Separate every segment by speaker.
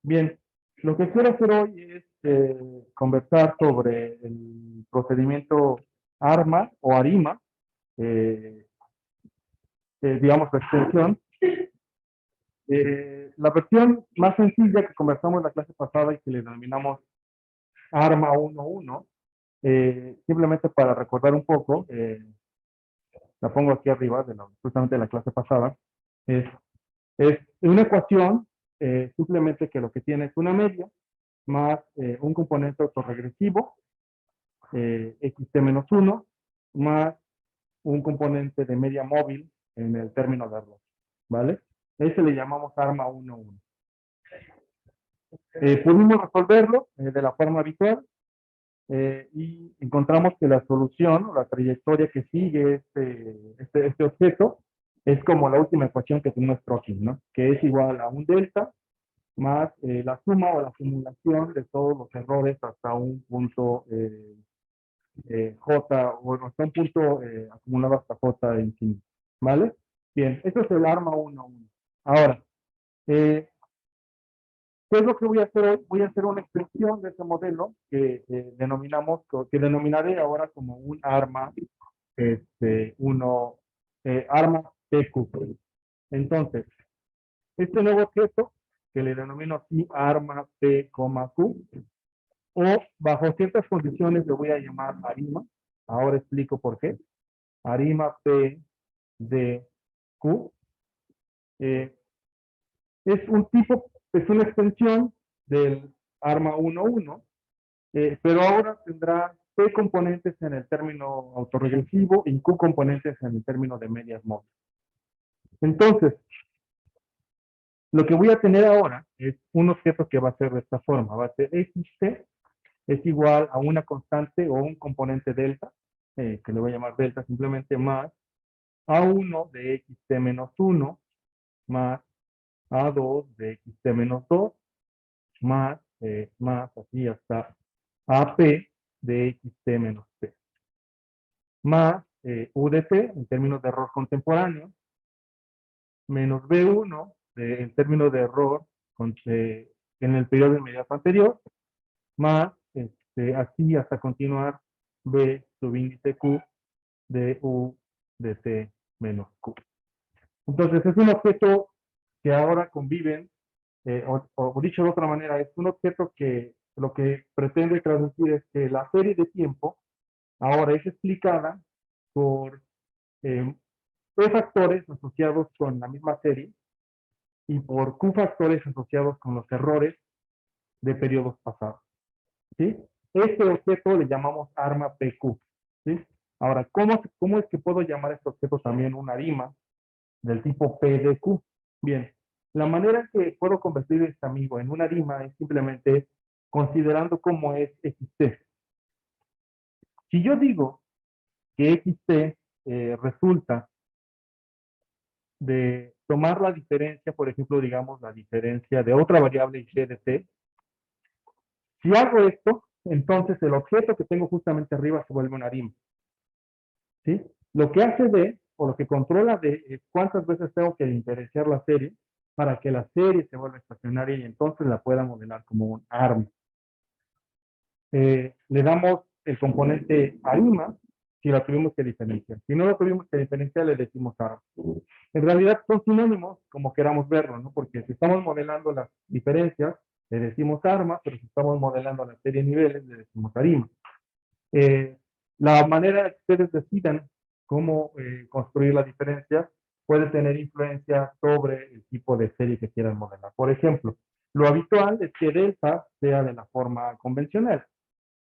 Speaker 1: Bien, lo que quiero hacer hoy es conversar sobre el procedimiento ARMA o ARIMA, eh, digamos la extensión. La versión más sencilla que conversamos la clase pasada y que le denominamos ARMA 1.1, simplemente para recordar un poco, la pongo aquí arriba, justamente de la clase pasada, es, es una ecuación simplemente que lo que tiene es una media más un componente autorregresivo, xt-1, más un componente de media móvil en el término de error, ¿vale? Ese le llamamos ARMA 1.1. Pudimos resolverlo de la forma habitual y encontramos que la solución o la trayectoria que sigue este objeto es como la última ecuación que te muestro aquí, ¿no? Que es igual a un delta más la suma o la acumulación de todos los errores hasta un punto J, o hasta un punto acumulado hasta J infinito, ¿vale? Bien, esto es el ARMA 1.1. Ahora, ¿qué es lo que voy a hacer hoy? Voy a hacer una extensión de ese modelo que denominaré ahora como un ARMA, ARMA PQ. Entonces, este nuevo objeto, que le denomino así ARMA P, Q, o bajo ciertas condiciones le voy a llamar ARIMA. Ahora explico por qué. ARIMA P de Q. Eh, es una extensión del ARMA 1.1, pero ahora tendrá P componentes en el término autorregresivo y Q componentes en el término de medias móviles. Entonces, lo que voy a tener ahora es un objeto que va a ser de esta forma. Va a ser xt es igual a una constante o un componente delta, que le voy a llamar delta simplemente, más A1 de xt menos 1, más A2 de xt menos 2, más así hasta AP de xt menos t, más U de t en términos de error contemporáneo, menos B1 en términos de error en el periodo inmediato anterior, más así hasta continuar B subíndice Q de U de T menos Q. Entonces es un objeto que ahora conviven, o dicho de otra manera, es un objeto que lo que pretende traducir es que la serie de tiempo ahora es explicada por eh, P factores asociados con la misma serie y por Q factores asociados con los errores de periodos pasados, ¿sí? Este objeto le llamamos ARMA PQ, ¿sí? Ahora, ¿cómo es que puedo llamar a este objeto también una ARIMA del tipo PDQ? Bien, la manera en que puedo convertir a este amigo en una ARIMA es simplemente considerando cómo es XT. Si yo digo que XT resulta de tomar la diferencia, por ejemplo, digamos la diferencia de otra variable y de t, si hago esto, entonces el objeto que tengo justamente arriba se vuelve una ARIMA, ¿sí? Lo que hace D, o lo que controla D, es cuántas veces tengo que diferenciar la serie para que la serie se vuelva estacionaria y entonces la pueda modelar como un ARMA. Le damos el componente ARIMA si la tuvimos que diferenciar. Si no lo tuvimos que diferenciar, le decimos ARMA. En realidad son sinónimos como queramos verlo, ¿no? Porque si estamos modelando las diferencias, le decimos ARMA, pero si estamos modelando la serie de niveles, le decimos ARIMA. La manera que ustedes decidan cómo construir la diferencia puede tener influencia sobre el tipo de serie que quieran modelar. Por ejemplo, lo habitual es que delta sea de la forma convencional,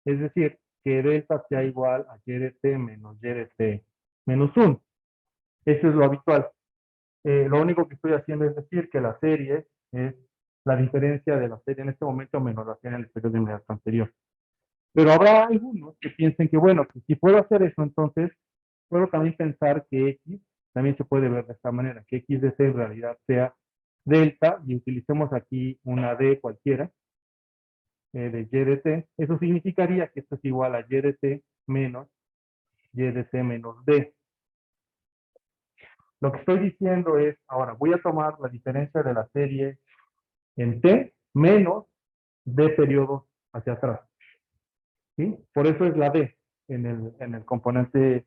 Speaker 1: es decir, que delta sea igual a y de t menos y de t menos 1. Eso es lo habitual. Lo único que estoy haciendo es decir que la serie es la diferencia de la serie en este momento menos la serie en el periodo inmediato anterior. Pero habrá algunos que piensen que, bueno, que si puedo hacer eso, entonces puedo también pensar que X también se puede ver de esta manera, que X de C en realidad sea delta y utilicemos aquí una D cualquiera de Y de T. Eso significaría que esto es igual a Y de T menos Y de T menos D. Lo que estoy diciendo es, ahora voy a tomar la diferencia de la serie en T menos D periodos hacia atrás. ¿Sí? Por eso es la D en el componente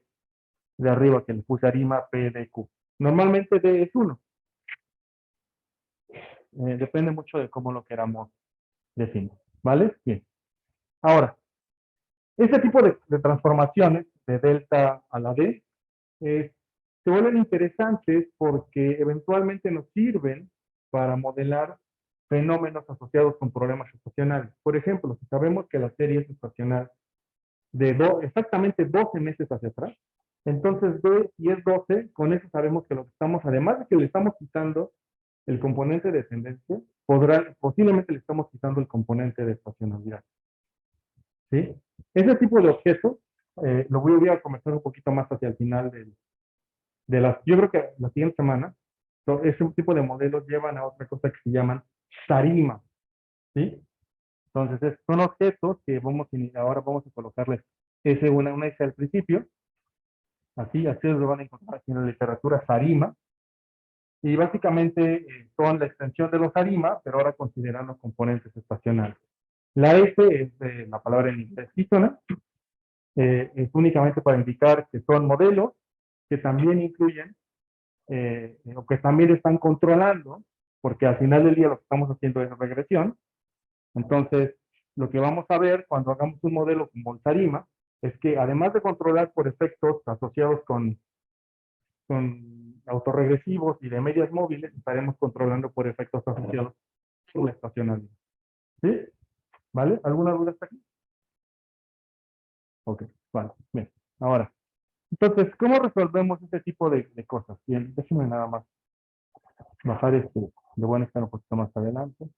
Speaker 1: de arriba que le puse arima P de Q. Normalmente D es 1. Depende mucho de cómo lo queramos definir. ¿Vale? Bien. Ahora, este tipo de transformaciones de delta a la D se vuelven interesantes porque eventualmente nos sirven para modelar fenómenos asociados con problemas estacionales. Por ejemplo, si sabemos que la serie es estacional de exactamente 12 meses hacia atrás, entonces D, si es 12, con eso sabemos que lo que estamos, además de que le estamos quitando el componente de tendencia, posiblemente le estamos quitando el componente de estacionalidad. ¿Sí? Ese tipo de objetos lo voy a conversar un poquito más hacia el final yo creo que la siguiente semana, ese tipo de modelos llevan a otra cosa que se llaman tarimas, ¿sí? Entonces, son objetos que ahora vamos a colocarles una S al principio, así lo van a encontrar aquí en la literatura, tarima, y básicamente son la extensión de los tarima, pero ahora considerando componentes estacionales. La S es la palabra en inglés síntona, es únicamente para indicar que son modelos que también incluyen o que también están controlando, porque al final del día lo que estamos haciendo es regresión. Entonces, lo que vamos a ver cuando hagamos un modelo como el Tarima es que además de controlar por efectos asociados con autorregresivos y de medias móviles, estaremos controlando por efectos asociados con la estacionalidad. ¿Sí? ¿Vale? ¿Alguna duda hasta aquí? Ok, vale, bien. Ahora, entonces, ¿cómo resolvemos este tipo de cosas? Bien, déjenme nada más bajar lo voy a estar un poquito más adelante.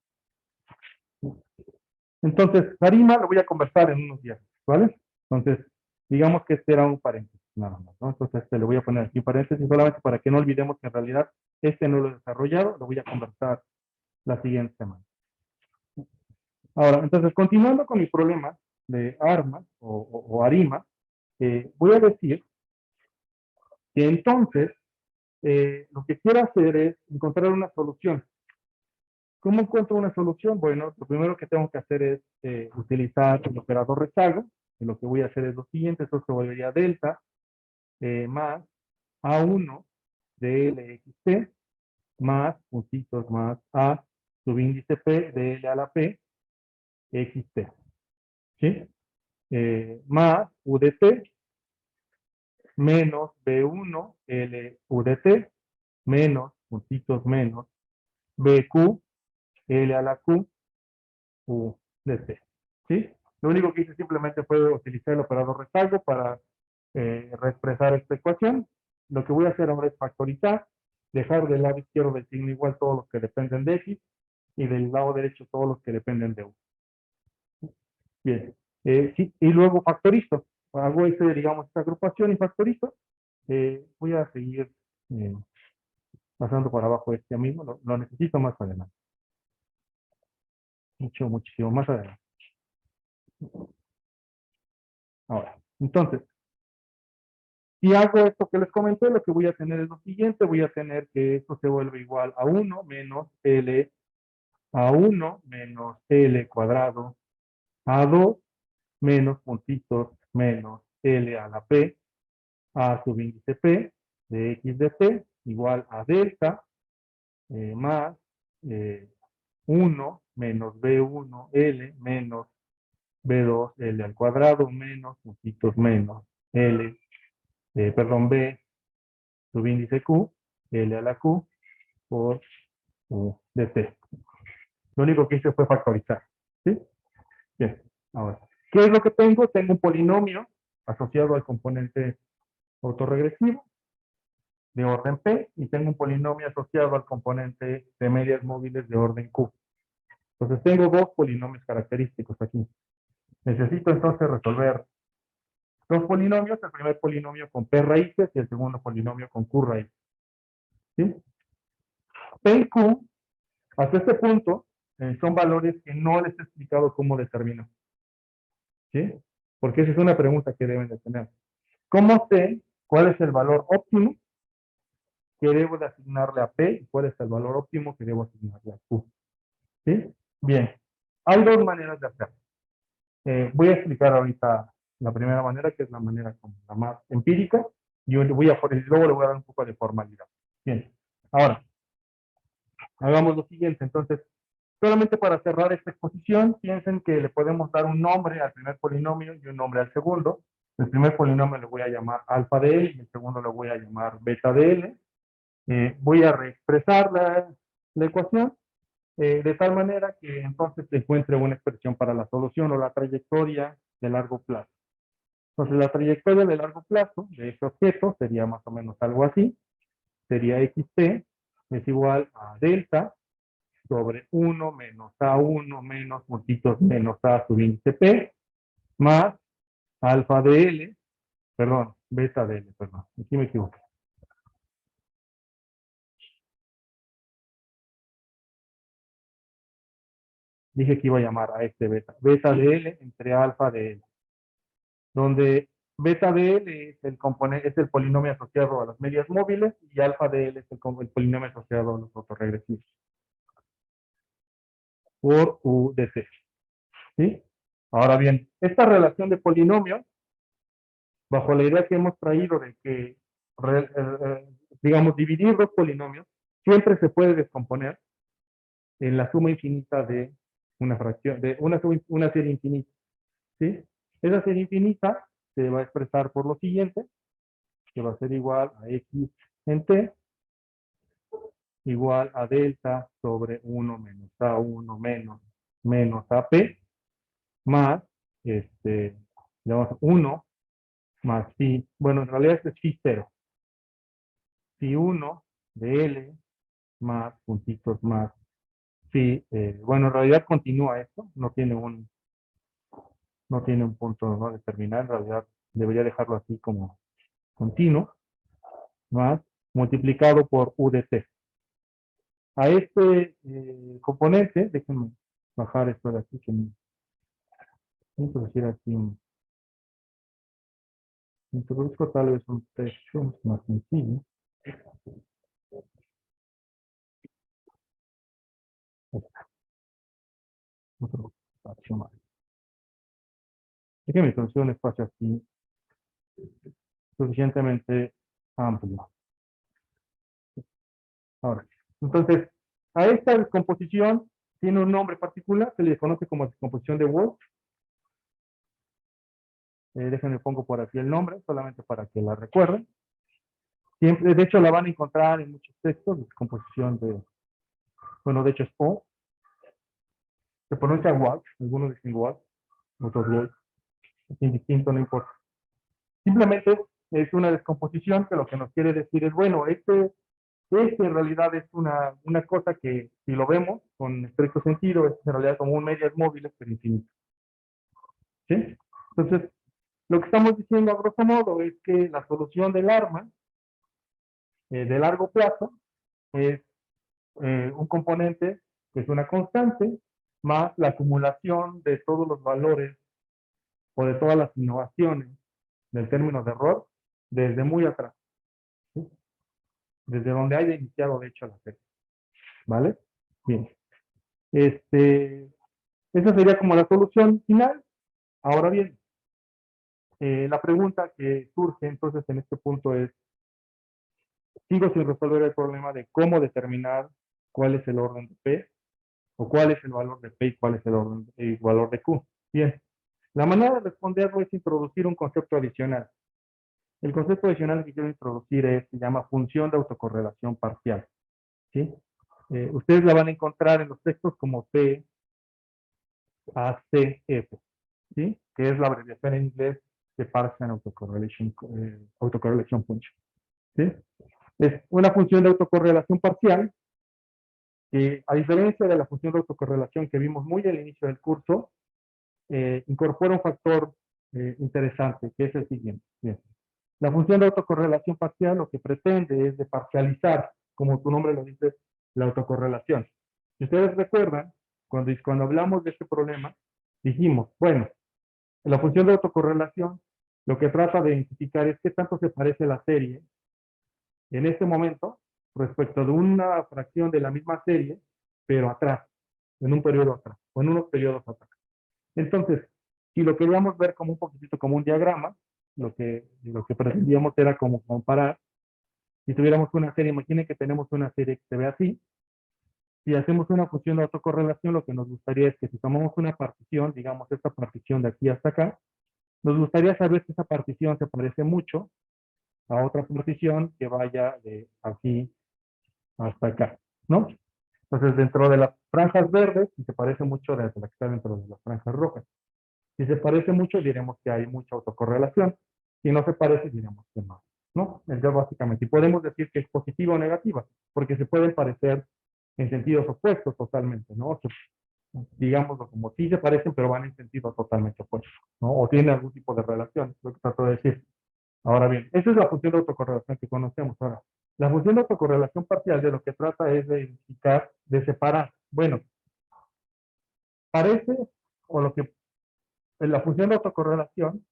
Speaker 1: Entonces, Sarima lo voy a conversar en unos días, ¿vale? Entonces, digamos que este era un paréntesis, nada más, ¿no? Entonces, le voy a poner aquí un paréntesis solamente para que no olvidemos que en realidad este no lo he desarrollado, lo voy a conversar la siguiente semana. Ahora, entonces, continuando con mi problema de armas o arima, voy a decir que entonces lo que quiero hacer es encontrar una solución. ¿Cómo encuentro una solución? Bueno, lo primero que tengo que hacer es utilizar el operador rezago. Y lo que voy a hacer es lo siguiente, esto se volvería delta más A1 de LXT más puntitos más A subíndice P de L a la P XT. ¿Sí? Más UDT menos B1 L UDT menos puntitos menos BQ L a la Q UDT. ¿Sí? Lo único que hice simplemente fue utilizar el operador rezago para reexpresar esta ecuación. Lo que voy a hacer ahora es factorizar, dejar del lado izquierdo del signo igual todos los que dependen de X y del lado derecho todos los que dependen de U. Bien. Sí, y luego factorizo. Hago digamos, esta agrupación y factorizo. Voy a seguir eh, pasando por abajo este mismo. Lo necesito más adelante. Muchísimo más adelante. Ahora, entonces, si hago esto que les comenté, lo que voy a tener es lo siguiente. Voy a tener que esto se vuelve igual a 1 menos L a 1 menos L cuadrado a 2 menos puntitos menos L a la P a subíndice P de X de T igual a delta más 1 menos B1 L menos B2 L al cuadrado menos puntitos menos L, perdón, B subíndice Q, L a la Q por U de T. Lo único que hice fue factorizar. ¿Sí? Bien, ahora, ¿qué es lo que tengo? Tengo un polinomio asociado al componente autorregresivo de orden P y tengo un polinomio asociado al componente de medias móviles de orden Q. Entonces tengo dos polinomios característicos aquí. Necesito entonces resolver dos polinomios, el primer polinomio con P raíces y el segundo polinomio con Q raíces. ¿Sí? P y Q, hasta este punto, son valores que no les he explicado cómo determinar. ¿Sí? Porque esa es una pregunta que deben de tener. ¿Cómo sé cuál es el valor óptimo que debo de asignarle a P y cuál es el valor óptimo que debo asignarle a Q? Bien, hay dos maneras de hacerlo. Voy a explicar ahorita la primera manera, que es la manera como la más empírica, y luego le voy a dar un poco de formalidad. Bien, ahora, hagamos lo siguiente. Entonces, solamente para cerrar esta exposición, piensen que le podemos dar un nombre al primer polinomio y un nombre al segundo. El primer polinomio le voy a llamar alfa de L y el segundo lo voy a llamar beta de L. Voy a reexpresar la ecuación de tal manera que entonces se encuentre una expresión para la solución o la trayectoria de largo plazo. Entonces, la trayectoria de largo plazo de este objeto sería más o menos algo así. Sería xt es igual a delta sobre 1 menos A1 menos multitos menos A sub índice P más alfa de L, perdón, beta de L, perdón, aquí me equivoqué. Dije que iba a llamar a este beta. Beta de L entre alfa de L. Donde beta de L es el componente, es el polinomio asociado a las medias móviles y alfa de L es el polinomio asociado a los autorregresivos. Por U de T. ¿Sí? Ahora bien, esta relación de polinomios, bajo la idea que hemos traído de que, digamos, dividir dos polinomios, siempre se puede descomponer en la suma infinita de una fracción, de una serie infinita. ¿Sí? Esa serie infinita se va a expresar por lo siguiente, que va a ser igual a x en t, igual a delta sobre 1 menos a1 menos ap, más, digamos, 1 más phi, bueno, en realidad este es phi 0, phi 1 de L más puntitos más phi, bueno, en realidad continúa esto, no tiene un punto no determinado, en realidad debería dejarlo así como continuo, más multiplicado por U de T. A este componente, déjenme bajar esto de aquí, que me introducir aquí introduzco tal vez un texto más sencillo. Otro espacio más. Déjenme introducir un espacio aquí suficientemente amplio. Ahora, entonces, a esta descomposición tiene un nombre particular, se le conoce como descomposición de Wolff. Déjenme pongo por aquí el nombre, solamente para que la recuerden. Siempre, de hecho, la van a encontrar en muchos textos, descomposición de, bueno, de hecho es O. Se pronuncia Wolff, algunos dicen Wolff, otros Wolff, es indistinto, no importa. Simplemente es una descomposición que lo que nos quiere decir es, bueno, este en realidad es una cosa que, si lo vemos con estricto sentido, es en realidad como un medias móviles, pero infinito. ¿Sí? Entonces, lo que estamos diciendo a grosso modo es que la solución del arma de largo plazo es un componente que es una constante más la acumulación de todos los valores o de todas las innovaciones del término de error desde muy atrás. ¿Sí? Desde donde haya iniciado, de hecho, la serie. ¿Vale? Bien. Esa sería como la solución final. Ahora bien, la pregunta que surge entonces en este punto es, sigo sin resolver el problema de cómo determinar cuál es el orden de P, o cuál es el valor de P y cuál es el valor de Q. Bien, la manera de responderlo es introducir un concepto adicional. El concepto adicional que quiero introducir se llama función de autocorrelación parcial. ¿Sí? Ustedes la van a encontrar en los textos como P, A, C, F. ¿Sí? Que es la abreviación en inglés de Partial Autocorrelation Function. ¿Sí? Es una función de autocorrelación parcial que, a diferencia de la función de autocorrelación que vimos muy al inicio del curso, incorpora un factor interesante, que es el siguiente. Bien. La función de autocorrelación parcial lo que pretende es de parcializar, como tu nombre lo dice, la autocorrelación. Si ustedes recuerdan, cuando hablamos de este problema, dijimos, bueno, la función de autocorrelación lo que trata de identificar es qué tanto se parece la serie en este momento respecto de una fracción de la misma serie, pero atrás. en un periodo atrás, o en unos periodos atrás. Entonces, si lo queríamos ver como un poquitito como un diagrama, lo que pretendíamos era como comparar, si tuviéramos una serie, imaginen que tenemos una serie que se ve así, si hacemos una función de autocorrelación, lo que nos gustaría es que si tomamos una partición, digamos esta partición de aquí hasta acá, nos gustaría saber si esa partición se parece mucho a otra partición que vaya de aquí hasta acá, ¿no? Entonces, dentro de las franjas verdes, si se parece mucho de la que está dentro de las franjas rojas. Si se parece mucho, diremos que hay mucha autocorrelación. Si no se parece, diremos que no, ¿no? Entonces, básicamente, y podemos decir que es positiva o negativa, porque se pueden parecer en sentidos opuestos totalmente, ¿no? O sea, digámoslo como sí se parecen, pero van en sentidos totalmente opuestos, ¿no? O tienen algún tipo de relación, es lo que trato de decir. Ahora bien, esa es la función de autocorrelación que conocemos ahora. La función de autocorrelación parcial de lo que trata es de identificar, de separar. Bueno, parece, o lo que en la función de autocorrelación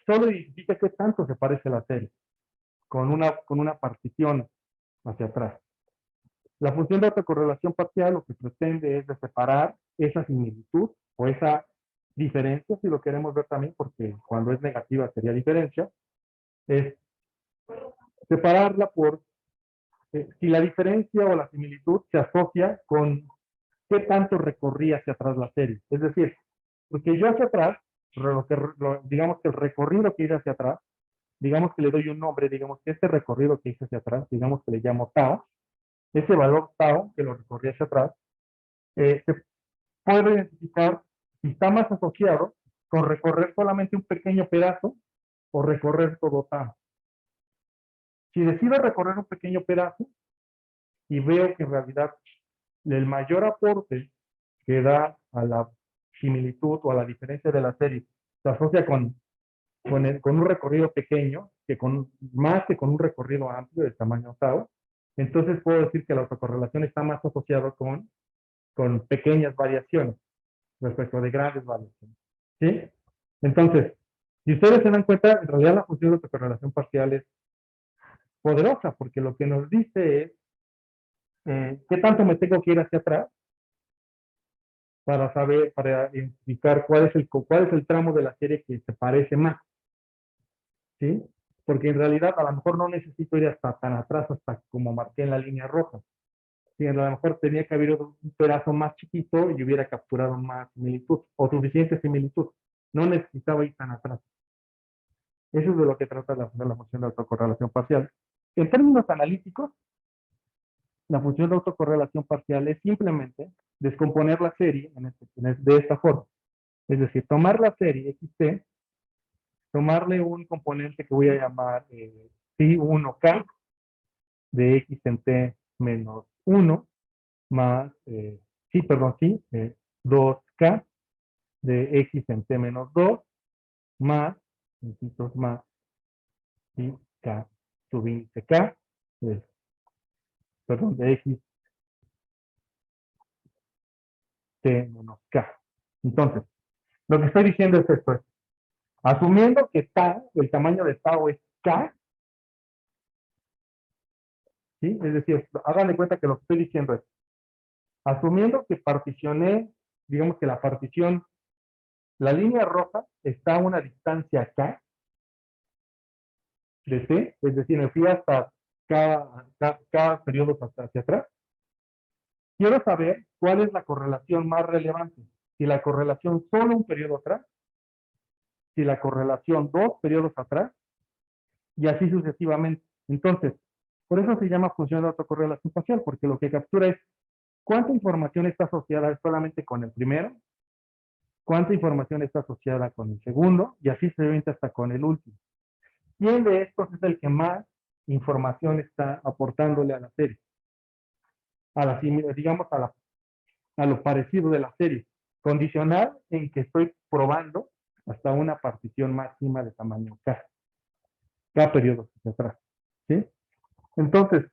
Speaker 1: solo identifica qué tanto se parece la serie, con una partición hacia atrás. La función de autocorrelación parcial lo que pretende es de separar esa similitud o esa diferencia, si lo queremos ver también, porque cuando es negativa sería diferencia, es separarla por si la diferencia o la similitud se asocia con qué tanto recorría hacia atrás la serie. Es decir, porque yo hacia atrás, digamos que el recorrido que hice hacia atrás, digamos que le doy un nombre, digamos que este recorrido que hice hacia atrás, digamos que le llamo tau, ese valor tau que lo recorrí hacia atrás, se puede identificar si está más asociado con recorrer solamente un pequeño pedazo o recorrer todo tau. Si decido recorrer un pequeño pedazo y veo que en realidad el mayor aporte que da a la similitud o a la diferencia de la serie se asocia con un recorrido pequeño, más que con un recorrido amplio de tamaño tau, entonces puedo decir que la autocorrelación está más asociada con pequeñas variaciones respecto de grandes variaciones. ¿Sí? Entonces, si ustedes se dan cuenta, en realidad la función de autocorrelación parcial es poderosa, porque lo que nos dice es qué tanto me tengo que ir hacia atrás para saber, para identificar cuál es el tramo de la serie que se parece más. ¿Sí? Porque en realidad a lo mejor no necesito ir hasta tan atrás, hasta como marqué en la línea roja. Sí, a lo mejor tenía que haber un pedazo más chiquito y hubiera capturado más similitud, o suficiente similitud. No necesitaba ir tan atrás. Eso es de lo que trata la función de autocorrelación parcial. En términos analíticos, la función de autocorrelación parcial es simplemente descomponer la serie de esta forma. Es decir, tomar la serie XT, tomarle un componente que voy a llamar phi1k de x en t menos 1 más, perdón, 2k de x en t menos 2 más, más, y k subíndice k, perdón, de x t menos k. Entonces, lo que estoy diciendo es esto, asumiendo que tau, el tamaño de tau es k, ¿sí? Es decir, hagan de cuenta que lo que estoy diciendo es, asumiendo que particioné, digamos que la partición, la línea roja está a una distancia k de t, es decir, me fui hasta cada periodo hacia atrás. Quiero saber cuál es la correlación más relevante. Si la correlación solo un periodo atrás, si la correlación dos periodos atrás, y así sucesivamente. Entonces, por eso se llama función de autocorrelación parcial, porque lo que captura es cuánta información está asociada solamente con el primero, cuánta información está asociada con el segundo, y así se ve hasta con el último. ¿Quién de estos es el que más información está aportándole a la serie? Digamos, a lo parecido de la serie. Condicional en que estoy probando hasta una partición máxima de tamaño K. K periodos hacia atrás. ¿Sí? Entonces,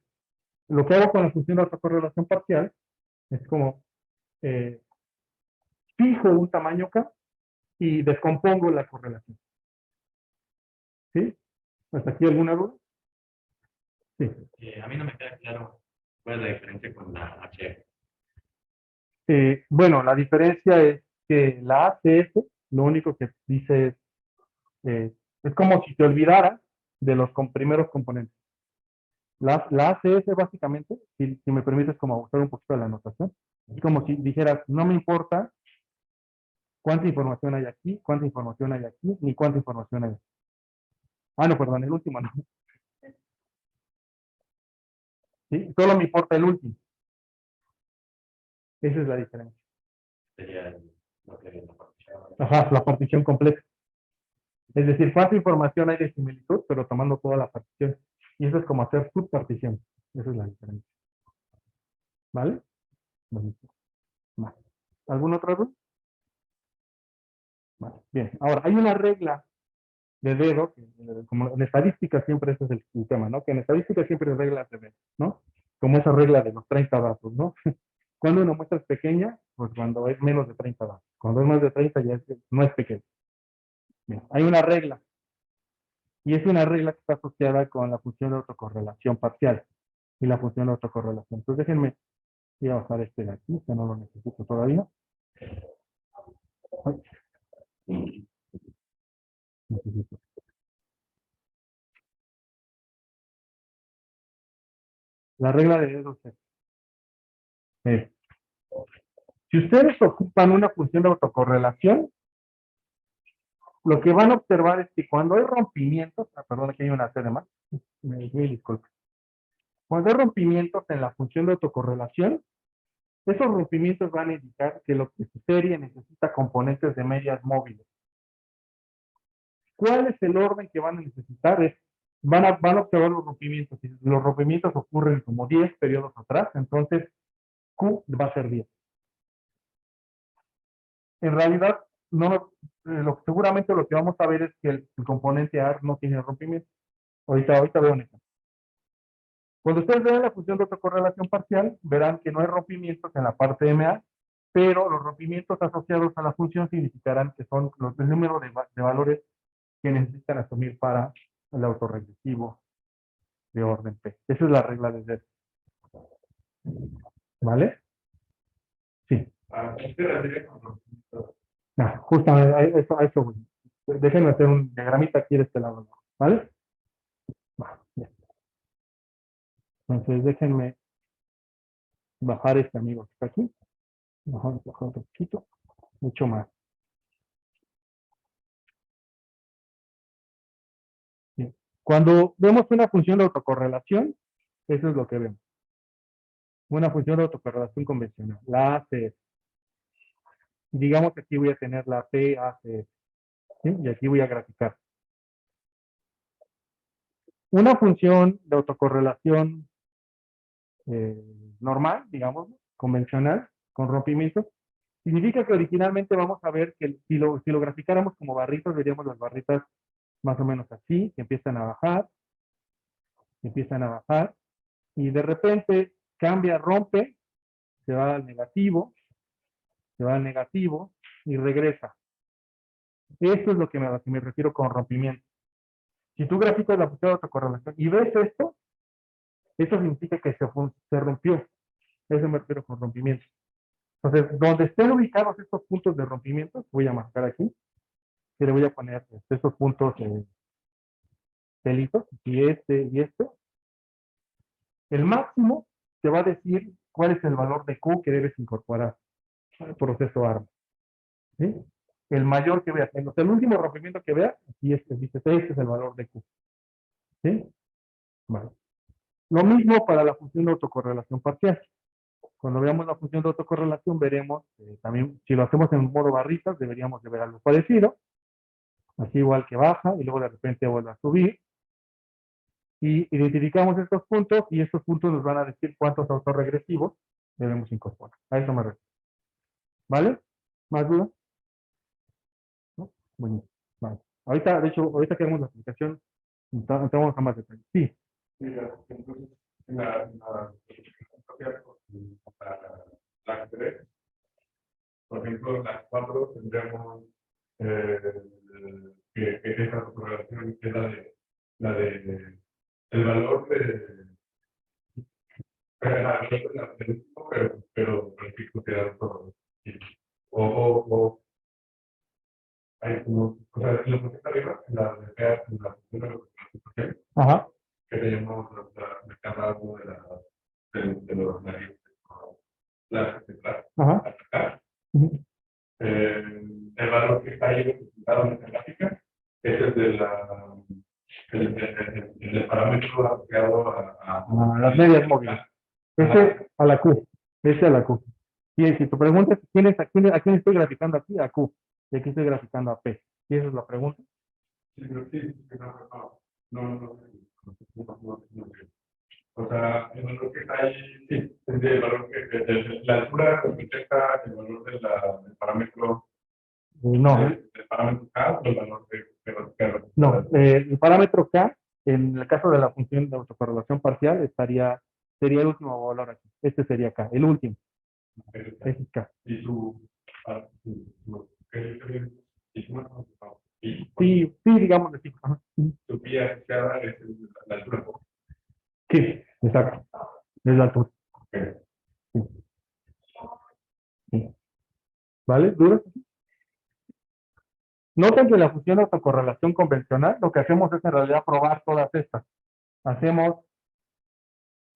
Speaker 1: lo que hago con la función de autocorrelación parcial es como eh, fijo un tamaño K y descompongo la correlación. ¿Sí? ¿Hasta aquí alguna duda? Sí.
Speaker 2: A mí no me queda claro cuál es la diferencia con la H.
Speaker 1: Bueno, la diferencia es que la ACS lo único que dice es como si te olvidara de los primeros componentes. La ACS básicamente, si me permites como abusar un poquito de la anotación, es como si dijeras, no me importa cuánta información hay aquí, cuánta información hay aquí, ni cuánta información hay aquí. Ah, no, perdón, el último no. ¿Sí? Solo me importa el último. Esa es la diferencia. Ajá, la partición completa. Es decir, cuánta información hay de similitud, pero tomando toda la partición. Y eso es como hacer subpartición. Esa es la diferencia. ¿Vale? Buenísimo. Vale. ¿Algún otro duda? Vale. Bien. Ahora, hay una regla de dedo, como en estadística siempre ese es el tema, ¿no? Que en estadística siempre hay reglas de dedo, ¿no? Como esa regla de los 30 datos, ¿no? Cuando una muestra es pequeña, pues cuando es menos de 30 datos. Cuando es más de 30 ya no es pequeño. Bien. Hay una regla, y es una regla que está asociada con la función de autocorrelación parcial y la función de autocorrelación. Entonces déjenme, voy a bajar este de aquí, que no lo necesito todavía. Ay, necesito. La regla de dedo es, si ustedes ocupan una función de autocorrelación, lo que van a observar es que cuando hay rompimientos, perdón, aquí hay una C de más, me disculpo. Cuando hay rompimientos en la función de autocorrelación, esos rompimientos van a indicar que lo que su serie necesita componentes de medias móviles. ¿Cuál es el orden que van a necesitar? Van a observar los rompimientos. Si los rompimientos ocurren como 10 periodos atrás, entonces Q va a ser 10. En realidad, no, seguramente lo que vamos a ver es que el componente AR no tiene rompimiento. Ahorita veo un ejemplo. Cuando ustedes vean la función de autocorrelación parcial, verán que no hay rompimientos en la parte MA, pero los rompimientos asociados a la función significarán que son el número de valores que necesitan asumir para el autorregresivo de orden P. Esa es la regla de Z. ¿Vale? Sí. Justamente a eso voy. Déjenme hacer un diagramita aquí de este lado. ¿Vale? Bien. Entonces déjenme bajar este amigo que está aquí. Bajar un poquito. Mucho más. Bien. Cuando vemos una función de autocorrelación, eso es lo que vemos. Una función de autocorrelación convencional, la ACS. Digamos que aquí voy a tener la PACS. ¿Sí? Y aquí voy a graficar. Una función de autocorrelación eh, normal, digamos, convencional, con rompimientos, significa que originalmente vamos a ver que si lo graficáramos como barritas, veríamos las barritas más o menos así, que empiezan a bajar, y de repente cambia, rompe, se va al negativo, se va al negativo y regresa. Eso es lo que me refiero con rompimiento. Si tú graficas la función de autocorrelación y ves esto, eso significa que se rompió. Eso me refiero con rompimiento. Entonces, donde estén ubicados estos puntos de rompimiento, voy a marcar aquí, y le voy a poner estos puntos delitos, y este. El máximo te va a decir cuál es el valor de Q que debes incorporar al proceso ARM. ¿Sí? El mayor que veas. Entonces, el último rompimiento que veas, aquí dice, este es el valor de Q. ¿Sí? Vale. Lo mismo para la función de autocorrelación parcial. Cuando veamos la función de autocorrelación, veremos también, si lo hacemos en modo barritas, deberíamos de ver algo parecido. Así igual que baja y luego de repente vuelve a subir. Y identificamos estos puntos y estos puntos nos van a decir cuántos autorregresivos debemos incorporar. A eso me refiero. ¿Vale? ¿Más dudas? ¿No? Bueno, vale. Ahorita, de hecho, ahorita que hagamos la aplicación, entramos a más detalles. Sí. Entonces, la 3, por ejemplo, las 4 tendríamos eh, que esa correlación es la de el valor de
Speaker 2: Hay que considerar todo. O hay como, o sea, en la función de arriba, en la función de la
Speaker 1: Ajá.
Speaker 2: que tenemos cada uno de los las central,
Speaker 1: Ajá.
Speaker 2: atacar.
Speaker 1: Ujú.
Speaker 2: El valor que está ahí representado en esta gráfica es el de el del parámetro asociado
Speaker 1: A las medias móviles. Este a la Q. Este a la Q. Y si tu pregunta es a quién estoy graficando aquí, a Q. Y aquí estoy graficando a P. ¿Y esa es la pregunta?
Speaker 2: Sí, pero sí, no. O sea, el valor que está ahí, sí, es el valor la altura refleja el valor del parámetro.
Speaker 1: No.
Speaker 2: Del parámetro K o el valor
Speaker 1: No, el parámetro K, en el caso de la función de autocorrelación parcial, sería el último valor aquí. Este sería K, el último. Ese es K.
Speaker 2: Y
Speaker 1: Sí, sí, digamos así. Ajá.
Speaker 2: su pie asociada es la altura.
Speaker 1: Sí, exacto. Es la altura.
Speaker 2: Okay.
Speaker 1: Sí. Sí. ¿Vale? ¿Dudas? Noten que la función de autocorrelación convencional, lo que hacemos es en realidad probar todas estas.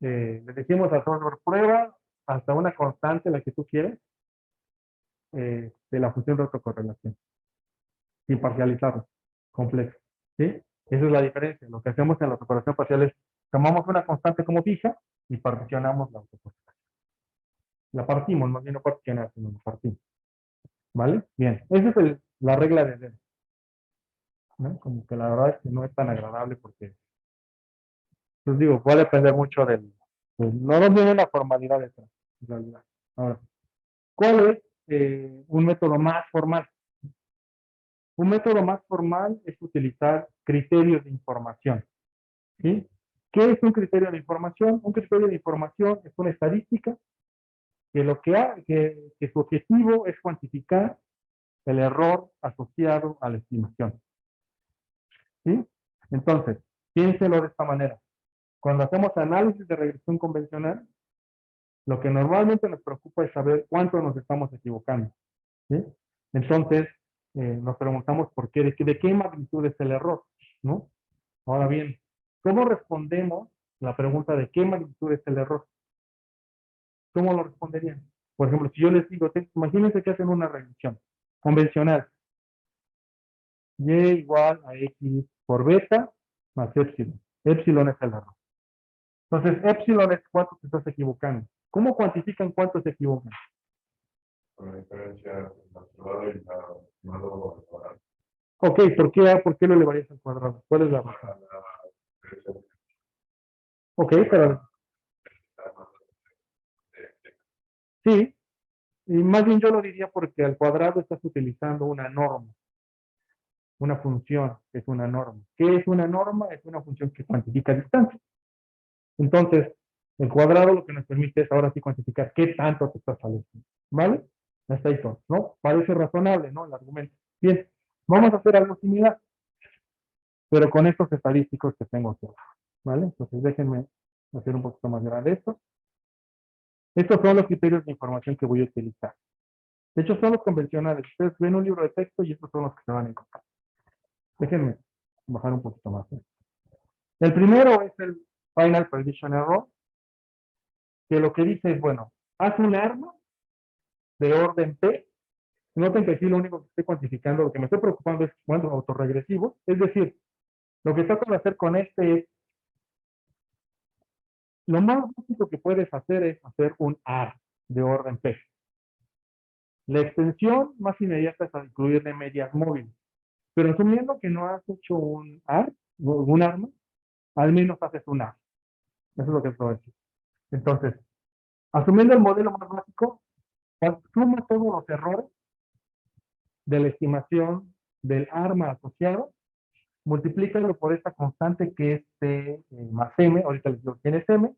Speaker 1: Le decimos al software prueba hasta una constante, la que tú quieres, de la función de autocorrelación, sin parcializarlo, completo. ¿Sí? Esa es la diferencia. Lo que hacemos en la autocorrelación parcial es tomamos una constante como fija y particionamos la autocorrelación. La partimos, más bien no particionar, sino la partimos. ¿Vale? Bien. Esa es la regla de Dedekind, ¿no? Como que la verdad es que no es tan agradable porque, pues digo, puede depender mucho no tiene la formalidad detrás, en realidad. Ahora, ¿cuál es un método más formal? Un método más formal es utilizar criterios de información. ¿Sí? ¿Qué es un criterio de información? Un criterio de información es una estadística que su objetivo es cuantificar el error asociado a la estimación. ¿Sí? Entonces, piénselo de esta manera. Cuando hacemos análisis de regresión convencional, lo que normalmente nos preocupa es saber cuánto nos estamos equivocando. ¿Sí? Entonces, nos preguntamos de qué magnitud es el error, ¿no? Ahora bien, ¿cómo respondemos la pregunta de qué magnitud es el error? ¿Cómo lo responderían? Por ejemplo, si yo les digo, imagínense que hacen una regresión convencional, y igual a x por beta más epsilon. Epsilon es el error. Entonces, epsilon es cuánto te estás equivocando. ¿Cómo cuantifican cuánto se equivocan?
Speaker 2: Con la diferencia entre el observado y la estimado al cuadrado.
Speaker 1: Ok, ¿por qué lo elevarías al cuadrado? ¿Cuál es la razón? Ok, pero sí, y más bien yo lo diría porque al cuadrado estás utilizando una norma, una función que es una norma. ¿Qué es una norma? Es una función que cuantifica distancia. Entonces, el cuadrado lo que nos permite es ahora sí cuantificar qué tanto te estás alejando. ¿Vale? Hasta ahí todo, ¿no? Parece razonable, ¿no? El argumento. Bien, vamos a hacer algo similar, pero con estos estadísticos que tengo aquí. ¿Vale? Entonces, déjenme hacer un poquito más grande esto. Estos son los criterios de información que voy a utilizar. De hecho, son los convencionales. Ustedes ven un libro de texto y estos son los que se van a encontrar. Déjenme bajar un poquito más. El primero es el Final Prediction Error, que lo que dice es, bueno, haz un arma de orden P. Noten que aquí lo único que estoy cuantificando, lo que me estoy preocupando es cuando autorregresivo. Es decir, lo que trato de hacer con este es, lo más básico que puedes hacer es hacer un AR de orden P. La extensión más inmediata es a incluirle medias móviles. Pero asumiendo que no has hecho un AR, un arma, al menos haces un AR. Eso es lo que puedo decir. Entonces, asumiendo el modelo más básico, suma todos los errores de la estimación del arma asociado, multiplícalo por esta constante que es T más M, ahorita les digo quién es M,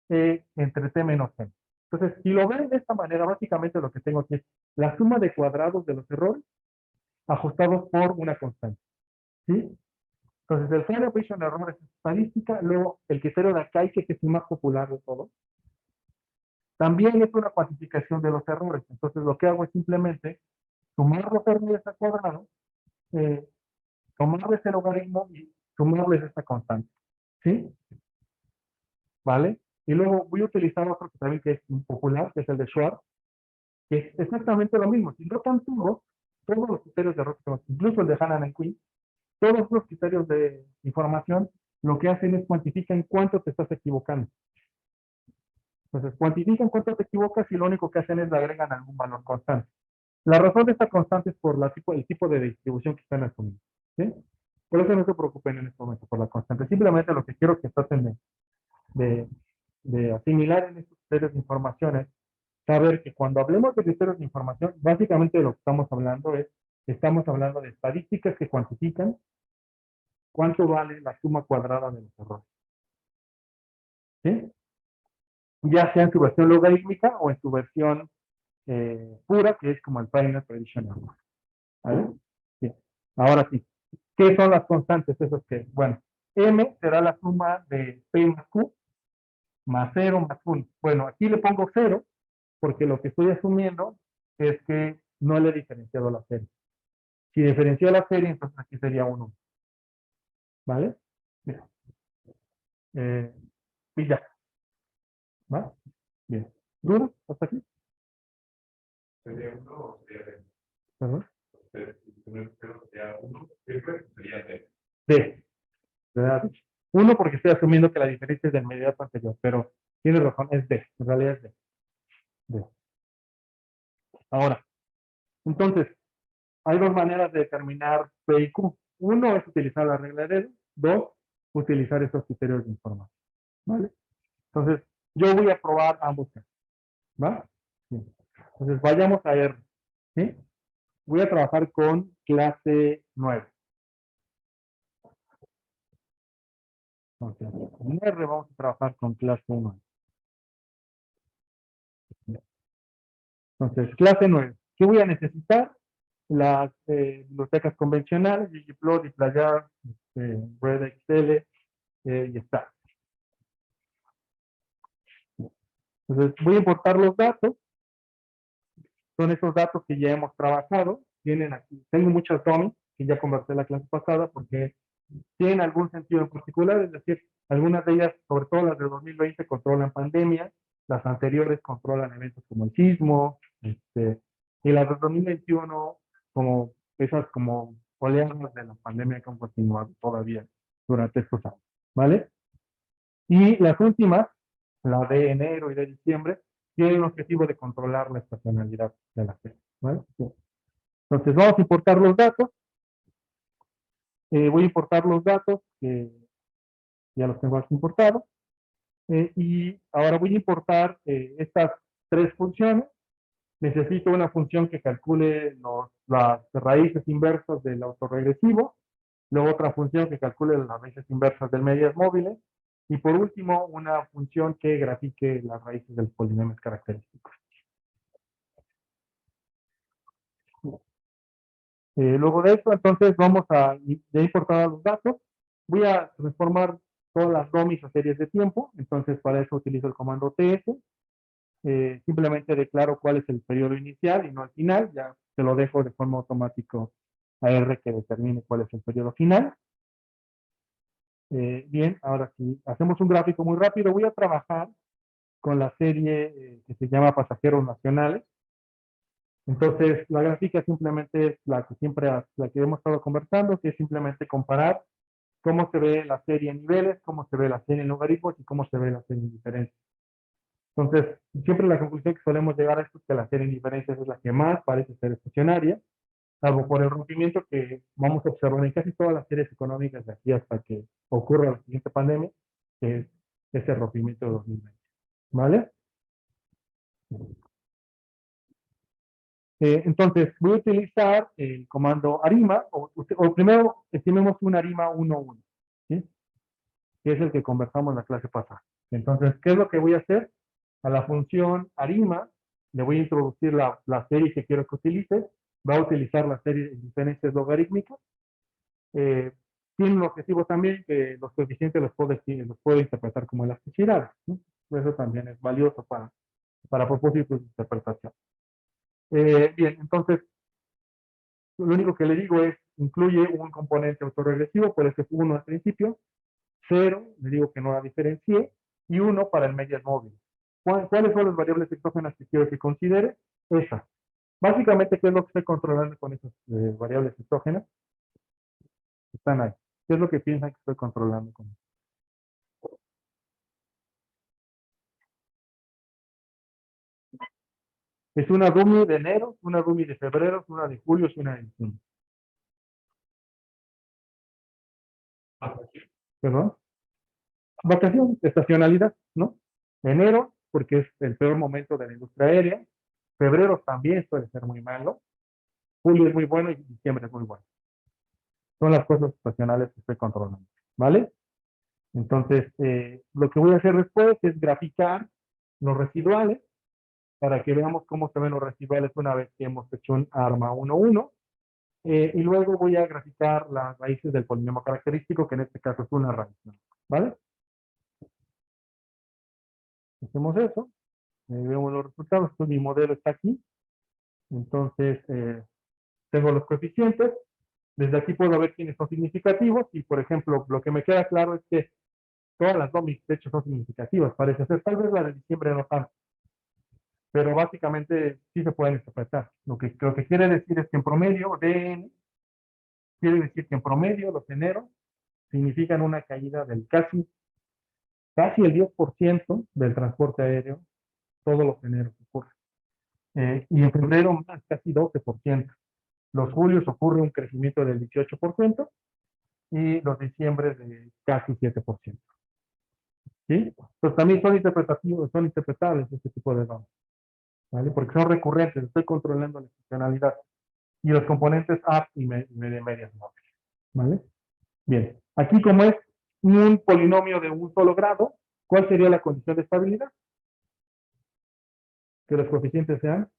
Speaker 1: entre T menos M. Entonces, si lo ven de esta manera, básicamente lo que tengo aquí es la suma de cuadrados de los errores ajustados por una constante. ¿Sí? Entonces, el Final Prediction Error es estadística, luego el criterio de Akaike, que es el más popular de todos, también es una cuantificación de los errores. Entonces, lo que hago es simplemente sumar los errores al cuadrado, eh, tomarles el logaritmo y sumarles esta constante. ¿Sí? ¿Vale? Y luego voy a utilizar otro que también que es muy popular, que es el de Schwartz, que es exactamente lo mismo. Si no consigo todos los criterios de error, incluso el de Hannan y Quinn, todos los criterios de información, lo que hacen es cuantifican cuánto te estás equivocando. Entonces, cuantifican cuánto te equivocas y lo único que hacen es le agregan algún valor constante. La razón de esta constante es por el tipo de distribución que están asumiendo. ¿Sí? Por eso no se preocupen en este momento por la constante. Simplemente lo que quiero que traten de, de asimilar en estos criterios de información es saber que cuando hablemos de criterios de información, básicamente de lo que estamos hablando de estadísticas que cuantifican cuánto vale la suma cuadrada de los errores. ¿Sí? Ya sea en su versión logarítmica o en su versión pura, que es como el Final Prediction Error. ¿Vale? Bien. Ahora sí, ¿qué son las constantes? Esas que, bueno, M será la suma de P más Q más 0 más 1. Bueno, aquí le pongo 0 porque lo que estoy asumiendo es que no le he diferenciado la serie. Si diferencio la serie, entonces aquí sería 1. ¿Vale? Bien. Y ya. ¿Va? Bien. ¿Dudas hasta aquí?
Speaker 2: ¿Sería uno o sería D?
Speaker 1: Perdón.
Speaker 2: Sería uno, sería D.
Speaker 1: D. ¿Verdad? 1 porque estoy asumiendo que la diferencia es del inmediato anterior, pero tiene razón, es D. En realidad es D. D. Ahora, entonces, hay dos maneras de determinar P y Q. Uno es utilizar la regla de D. Dos, utilizar estos criterios de información. ¿Vale? Entonces, yo voy a probar ambos casos. ¿Va? Bien. Entonces, vayamos a R. ¿Sí? Voy a trabajar con clase 9. Entonces, en R vamos a trabajar con clase 9. Entonces, clase 9. ¿Qué voy a necesitar? Las bibliotecas convencionales, ggplot, dplyr, redxl y está. Entonces, voy a importar los datos. Son esos datos que ya hemos trabajado. Tienen aquí, tengo muchas dummies que ya conversé la clase pasada porque tienen algún sentido en particular, es decir, algunas de ellas, sobre todo las de 2020, controlan pandemia, las anteriores controlan eventos como el sismo, y las de 2021 como esas como oleadas de la pandemia que han continuado todavía durante estos años, ¿vale? Y las últimas, la de enero y de diciembre, tienen el objetivo de controlar la estacionalidad de la serie, ¿vale? Entonces vamos a importar los datos. Voy a importar los datos que ya los tengo aquí importados. Y ahora voy a importar estas tres funciones. Necesito una función que calcule las raíces inversas del autorregresivo, luego otra función que calcule las raíces inversas del medias móviles, y por último una función que grafique las raíces de los polinomios característicos. Luego de esto, entonces vamos a ya importar los datos. Voy a transformar todas las domis a series de tiempo, entonces para eso utilizo el comando ts. Simplemente declaro cuál es el periodo inicial y no el final, ya se lo dejo de forma automática a R que determine cuál es el periodo final. Bien, ahora sí, hacemos un gráfico muy rápido. Voy a trabajar con la serie que se llama pasajeros nacionales. Entonces, la gráfica simplemente es la que hemos estado conversando, que es simplemente comparar cómo se ve la serie en niveles, cómo se ve la serie en logaritmos y cómo se ve la serie en diferencias. Entonces, siempre la conclusión que solemos llegar a esto es que la serie en diferencias es la que más parece ser estacionaria, salvo por el rompimiento que vamos a observar en casi todas las series económicas de aquí hasta que ocurra la siguiente pandemia, que es ese rompimiento de 2020. ¿Vale? Entonces, voy a utilizar el comando arima, o primero estimemos un arima 1,1, ¿sí? Que es el que conversamos en la clase pasada. Entonces, ¿qué es lo que voy a hacer? A la función arima le voy a introducir la serie que quiero que utilice. Va a utilizar la serie de diferencias logarítmicas. Tiene un objetivo también que los coeficientes los puedo interpretar como elasticidades, ¿no? Eso también es valioso para para propósitos de interpretación. Bien, entonces, lo único que le digo es, incluye un componente autorregresivo, por ese 1 al principio, 0, le digo que no la diferencie, y 1 para el medias móvil. ¿Cuáles son las variables exógenas que quiero que considere? Esas. Básicamente, ¿qué es lo que estoy controlando con esas variables exógenas? Están ahí. ¿Qué es lo que piensan que estoy controlando con eso? Es una dummy de enero, una dummy de febrero, una de julio y una de diciembre. ¿Perdón? Vacación, estacionalidad, ¿no? Enero, porque es el peor momento de la industria aérea. Febrero también suele ser muy malo. Julio es muy bueno y diciembre es muy bueno. Son las cosas estacionales que estoy controlando, ¿vale? Entonces, lo que voy a hacer después es graficar los residuales para que veamos cómo se ven los residuales una vez que hemos hecho un ARMA 1-1. Y luego voy a graficar las raíces del polinomio característico, que en este caso es una raíz, ¿vale? Hacemos eso, vemos los resultados, pues mi modelo está aquí, entonces tengo los coeficientes, desde aquí puedo ver quiénes son significativos, y por ejemplo, lo que me queda claro es que todas las domis de hecho son significativas, parece ser, tal vez la de diciembre no tanto, pero básicamente sí se pueden interpretar. Lo que quiere decir es que en promedio, DN, quiere decir que en promedio los eneros significan una caída del casi el 10% del transporte aéreo, todos los eneros ocurren. Y en febrero más, casi 12%. Los julios ocurre un crecimiento del 18% y los diciembres de casi 7%. ¿Sí? Pues también son interpretativos, son interpretables este tipo de datos, ¿vale? Porque son recurrentes, estoy controlando la estacionalidad. Y los componentes up y medias móviles, ¿vale? Bien, aquí como es un polinomio de un solo grado, ¿cuál sería la condición de estabilidad? Que los coeficientes sean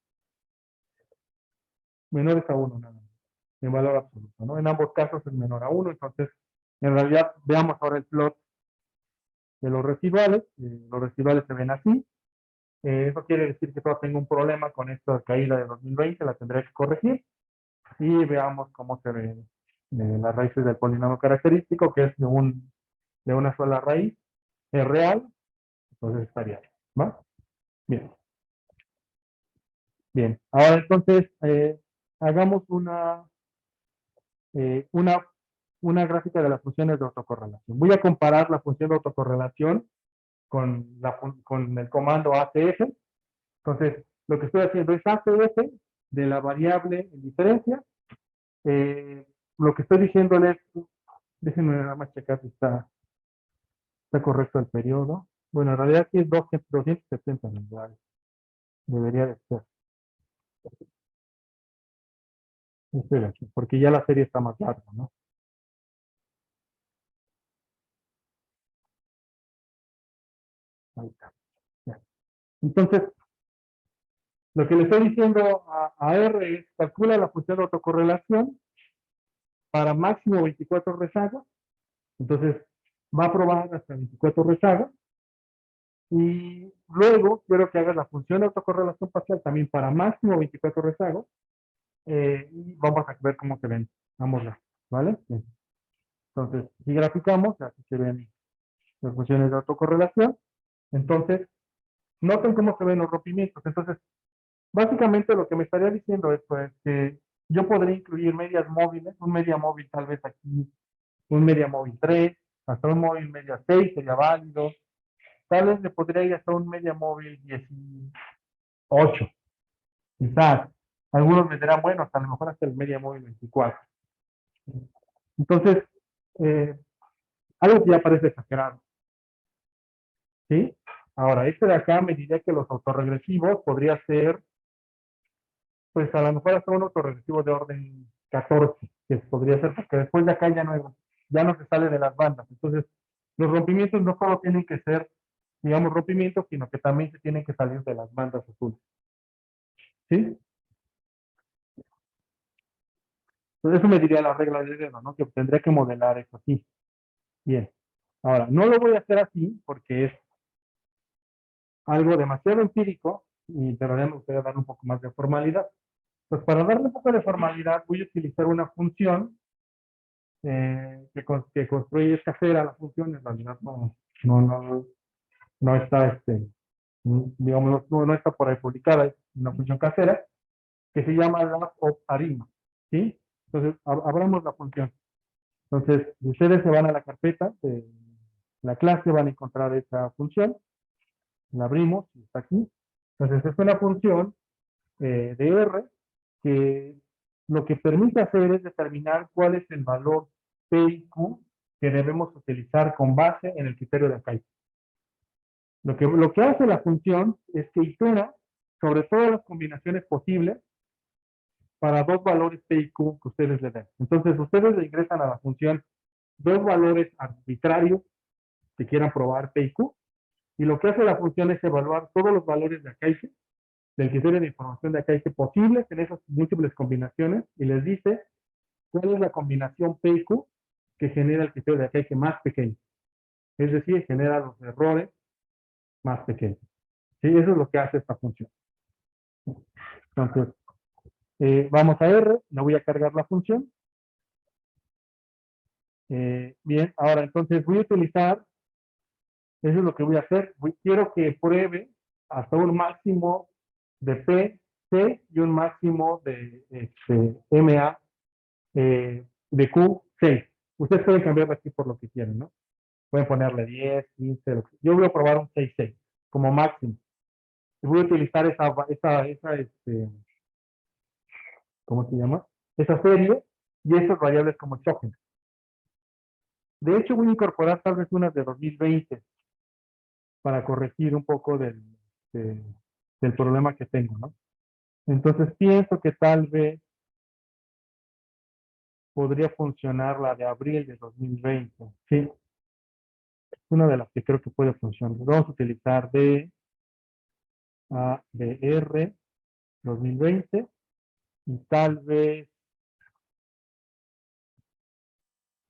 Speaker 1: menores a 1 nada más, en valor absoluto, ¿no? En ambos casos es menor a 1, entonces, en realidad, veamos ahora el plot de los residuales se ven así, eso quiere decir que todavía tengo un problema con esta caída de 2020, la tendré que corregir, y veamos cómo se ven las raíces del polinomio característico, que es de una sola raíz, es real, entonces estaría bien, ¿va? Bien, bien. Ahora entonces, hagamos una una gráfica de las funciones de autocorrelación. Voy a comparar la función de autocorrelación con el comando ACF. Entonces, lo que estoy haciendo es ACF de la variable en diferencia. Lo que estoy diciéndole es, déjenme nada más checar si está correcto el periodo. Bueno, en realidad aquí es 270 mensuales. Debería de ser. Este de aquí, porque ya la serie está más larga, ¿no? Ahí está. Ya. Entonces, lo que le estoy diciendo a R es, calcula la función de autocorrelación para máximo 24 rezagos. Entonces, va a probar hasta 24 rezagos. Y luego quiero que hagas la función de autocorrelación parcial también para máximo 24 rezagos. Y vamos a ver cómo se ven ambos lados, ¿vale? Bien. Entonces, si graficamos, aquí se ven las funciones de autocorrelación. Entonces, noten cómo se ven los rompimientos. Entonces, básicamente lo que me estaría diciendo es pues, que yo podría incluir medias móviles, un media móvil tal vez aquí, un media móvil 3, hasta un móvil media 6 sería válido. Tal vez le podría ir hasta un media móvil 18, quizás. Algunos me dirán, bueno, hasta a lo mejor hasta el media móvil 24. Entonces, eh, algo que ya parece exagerado, ¿sí? Ahora, este de acá me diría que los autorregresivos podría ser, pues a lo mejor hasta un autorregresivo de orden 14, que podría ser, porque después de acá ya no se sale de las bandas. Entonces, los rompimientos no solo tienen que ser, digamos, rompimientos, sino que también se tienen que salir de las bandas azules, ¿sí? Entonces, eso me diría la regla de dedo, ¿no? Que tendría que modelar eso así. Bien. Ahora, no lo voy a hacer así porque es algo demasiado empírico pero ya me gustaría dar un poco más de formalidad. Pues para darle un poco de formalidad voy a utilizar una función que construye es casera la función, en realidad no está, digamos, no está por ahí publicada, es una función casera que se llama lab of arima, ¿sí? Entonces, abramos la función. Entonces, ustedes se van a la carpeta de la clase, van a encontrar esa función, la abrimos, está aquí. Entonces, es una función de R que lo que permite hacer es determinar cuál es el valor P y Q que debemos utilizar con base en el criterio de Akai. Lo que hace la función es que itera sobre todas las combinaciones posibles para dos valores P y Q que ustedes le den. Entonces, ustedes le ingresan a la función dos valores arbitrarios que quieran probar P y Q, y lo que hace la función es evaluar todos los valores de Akaike, del criterio de información de Akaike posibles en esas múltiples combinaciones, y les dice cuál es la combinación P y Q que genera el criterio de Akaike más pequeño. Es decir, genera los errores más pequeños. ¿Sí? Eso es lo que hace esta función. Entonces, vamos a R, no voy a cargar la función. Bien, ahora entonces voy a utilizar, eso es lo que voy a hacer, quiero que pruebe hasta un máximo de P, C y un máximo de MA de Q, 6. Ustedes pueden cambiarlo aquí por lo que quieran, ¿no? Pueden ponerle 10, 15, yo voy a probar un 6, 6 como máximo. Y voy a utilizar ¿cómo se llama? Esa serie y esas variables como exógenas. De hecho, voy a incorporar tal vez unas de 2020 para corregir un poco del problema que tengo, ¿no? Entonces pienso que tal vez podría funcionar la de abril de 2020. Sí, es una de las que creo que puede funcionar. Vamos a utilizar ADR 2020 y tal vez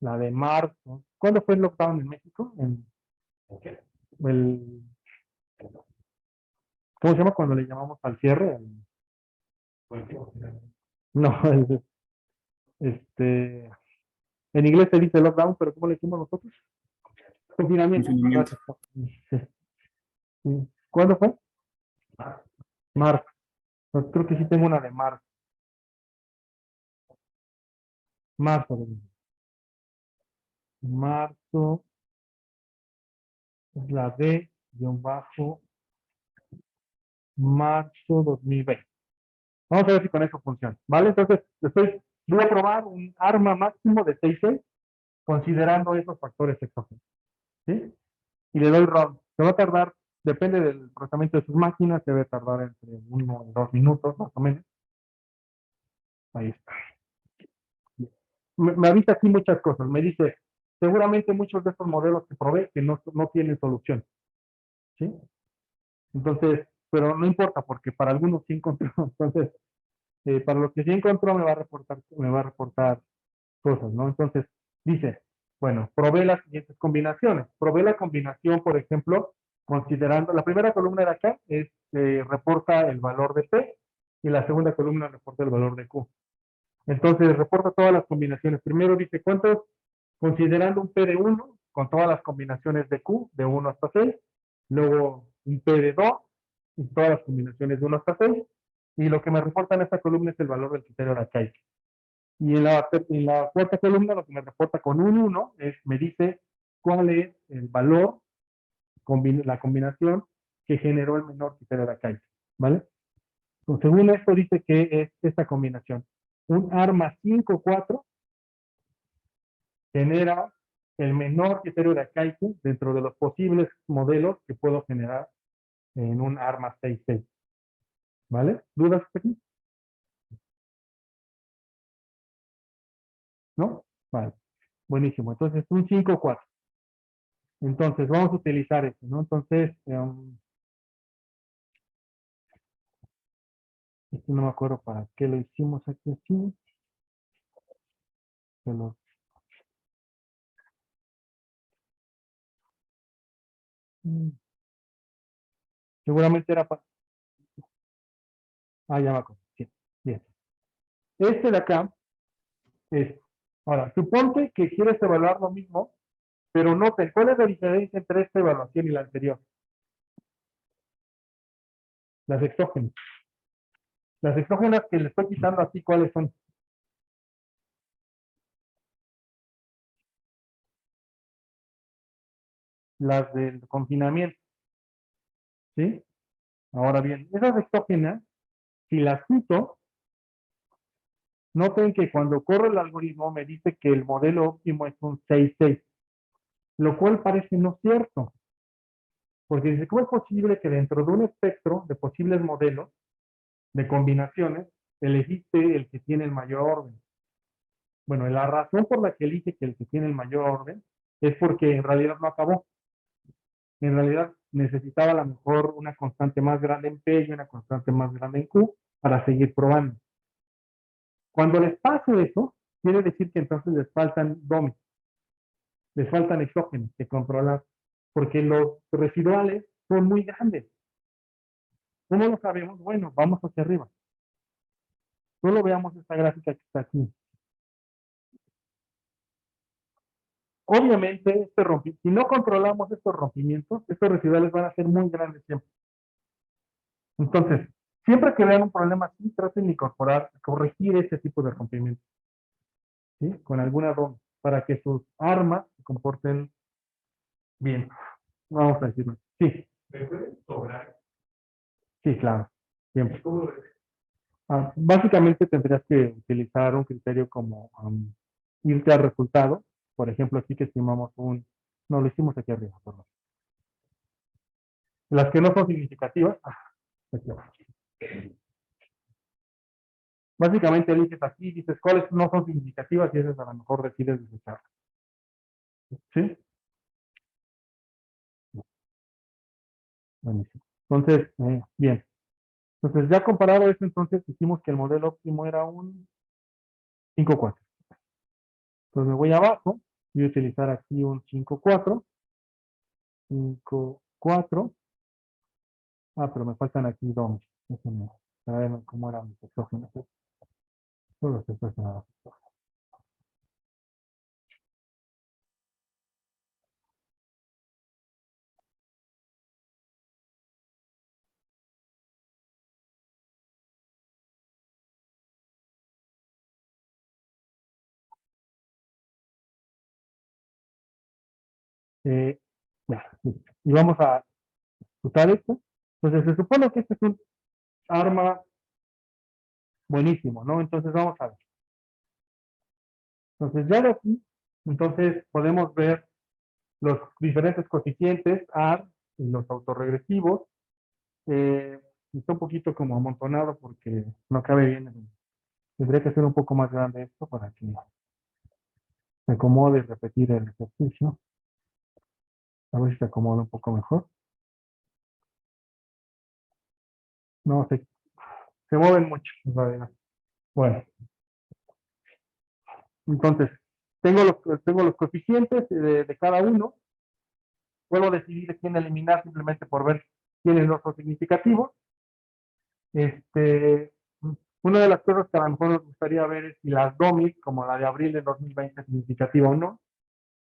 Speaker 1: la de marzo. ¿Cuándo fue el lockdown en México? El, ¿Cómo se llama cuando le llamamos al cierre? No, en inglés se dice lockdown, pero ¿cómo le decimos nosotros? Confinamiento.
Speaker 3: Confinamiento.
Speaker 1: Gracias. Sí. ¿Cuándo fue? Marzo. Pues creo que sí tengo una de marzo. Marzo. Marzo es la D, guión bajo, marzo 2020. Vamos a ver si con eso funciona. ¿Vale? Entonces, voy a probar un arma máximo de 6 considerando esos factores exógenos. ¿Sí? Y le doy run. Se va a tardar, depende del procesamiento de sus máquinas, se debe tardar entre 1 y 2 minutos más o menos. Ahí está. Me avisa aquí muchas cosas. Me dice, seguramente muchos de estos modelos que probé que no tienen solución. ¿Sí? Entonces, pero no importa porque para algunos sí encontró. Entonces, para los que sí encontró me va a reportar cosas, ¿no? Entonces, dice, bueno, probé las siguientes combinaciones. Probé la combinación, por ejemplo, considerando, la primera columna de acá reporta el valor de P y la segunda columna reporta el valor de Q. Entonces, reporta todas las combinaciones. Primero dice, ¿cuántos? Considerando un P de 1 con todas las combinaciones de Q, de 1 hasta 6. Luego, un P de 2 y todas las combinaciones de 1 hasta 6. Y lo que me reporta en esta columna es el valor del criterio de Akai. Y en la cuarta columna, lo que me reporta con un 1 me dice cuál es el valor, la combinación que generó el menor criterio de Akai. ¿Vale? Pues según esto dice que es esta combinación. Un arma 5-4 genera el menor criterio de Akaike dentro de los posibles modelos que puedo generar en un arma 6-6. ¿Vale? ¿Dudas aquí? ¿No? Vale. Buenísimo. Entonces, un 5-4. Entonces, vamos a utilizar eso, ¿no? Entonces, no me acuerdo para qué lo hicimos aquí así. Pero, seguramente era para... Ah, ya me acuerdo. Sí, bien. Este de acá es, ahora, suponte que quieres evaluar lo mismo, pero noten, ¿cuál es la diferencia entre esta evaluación y la anterior? Las exógenas. Las exógenas que le estoy quitando así, ¿cuáles son? Las del confinamiento, ¿sí? Ahora bien, esas exógenas, si las quito, noten que cuando corre el algoritmo me dice que el modelo óptimo es un 6,6, lo cual parece no cierto, porque dice, ¿cómo es posible que dentro de un espectro de posibles modelos de combinaciones, elegiste el que tiene el mayor orden? Bueno, la razón por la que elige que el que tiene el mayor orden es porque en realidad no acabó. En realidad necesitaba a lo mejor una constante más grande en P y una constante más grande en Q para seguir probando. Cuando les pase eso, quiere decir que entonces les faltan DOMs, les faltan exógenos que controlar, porque los residuales son muy grandes. ¿Cómo lo sabemos? Bueno, vamos hacia arriba. Solo veamos esta gráfica que está aquí. Obviamente, si no controlamos estos rompimientos, estos residuales van a ser muy grandes siempre. Entonces, siempre que vean un problema así, traten de incorporar, corregir ese tipo de rompimientos, ¿sí? Con alguna DOM, para que sus armas se comporten bien. Vamos a decirlo. Sí,
Speaker 2: ¿Me pueden sobrar?
Speaker 1: sí, claro. Siempre.
Speaker 2: ¿Cómo lo ves?
Speaker 1: Básicamente tendrías que utilizar un criterio como irte al resultado. Por ejemplo, aquí que estimamos no, lo hicimos aquí arriba, perdón. Las que no son significativas, aquí abajo. Básicamente eliges aquí, dices cuáles no son significativas y esas a lo mejor decides desechar. ¿Sí? Buenísimo. Entonces, bien. Entonces, ya comparado eso, entonces hicimos que el modelo óptimo era un 5,4. Entonces me voy abajo, voy a utilizar aquí un 5,4. 5,4. Ah, pero me faltan aquí DOMs. Déjenme saber cómo eran mis exógenos. Todos los exógenos. Eh, ya, sí. Y vamos a usar esto. Entonces se supone que este es un arma buenísimo, ¿no? Entonces vamos a ver. Entonces ya de aquí, entonces podemos ver los diferentes coeficientes AR y los autorregresivos. Está un poquito como amontonado porque no cabe bien. Tendría que ser un poco más grande esto para que se acomode y repetir el ejercicio. A ver si se acomoda un poco mejor. No, se mueven mucho en realidad. Bueno, entonces, tengo los coeficientes de cada uno. Puedo decidir quién eliminar simplemente por ver quiénes no son significativos. Este, una de las cosas que a lo mejor nos gustaría ver es si las DOMIs, como la de abril de 2020, es significativa o no,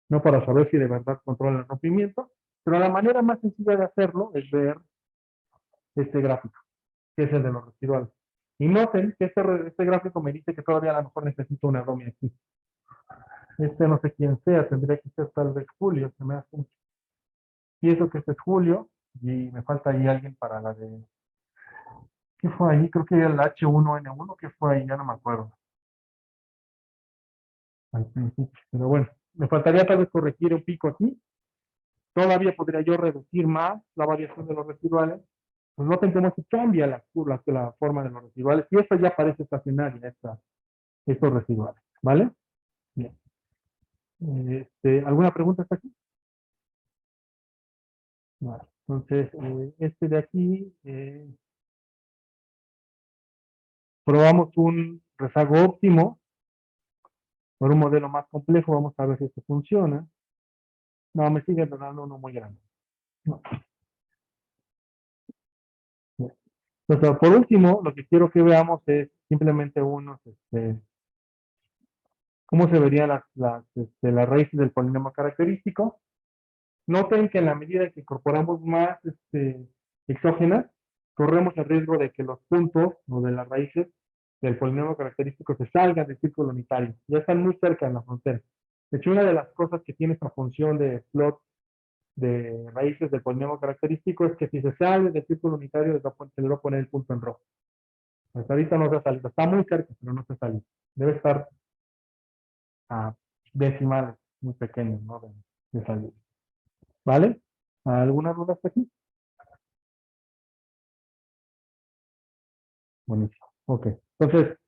Speaker 1: no para saber si de verdad controla el rompimiento, pero la manera más sencilla de hacerlo es ver este gráfico, que es el de los residuales. Y noten que este gráfico me dice que todavía a lo mejor necesito una DOMI aquí. No sé quién sea, tendría que ser tal vez Julio, se me hace. Pienso que este es Julio y me falta ahí alguien para la de. ¿Qué fue ahí? Creo que el H1N1, ¿qué fue ahí? Ya no me acuerdo. Al principio. Pero bueno, me faltaría tal vez corregir un pico aquí. Todavía podría yo reducir más la variación de los residuales. Pues noten cómo se cambia la forma de los residuales. Y esto ya parece estacionaria, estos residuales. ¿Vale? Bien. ¿Alguna pregunta hasta aquí? Vale. Entonces, este de aquí, probamos un rezago óptimo por un modelo más complejo. Vamos a ver si esto funciona. No, me sigue dando uno muy grande. No. Entonces, por último, lo que quiero que veamos es simplemente unos, cómo se verían las raíces del polinomio característico. Noten que en la medida que incorporamos más exógenas, corremos el riesgo de que los puntos o de las raíces del polinomio característico se salgan del círculo unitario. Ya están muy cerca de la frontera. De hecho, una de las cosas que tiene esta función de plot de raíces del polinomio característico es que si se sale del círculo unitario, se le va a poner el punto en rojo. Hasta ahorita no se ha salido. Está muy cerca, pero no se ha salido. Debe estar a decimales muy pequeños, ¿no? De salida. ¿Vale? ¿Alguna duda hasta aquí? Buenísimo. Ok. Entonces,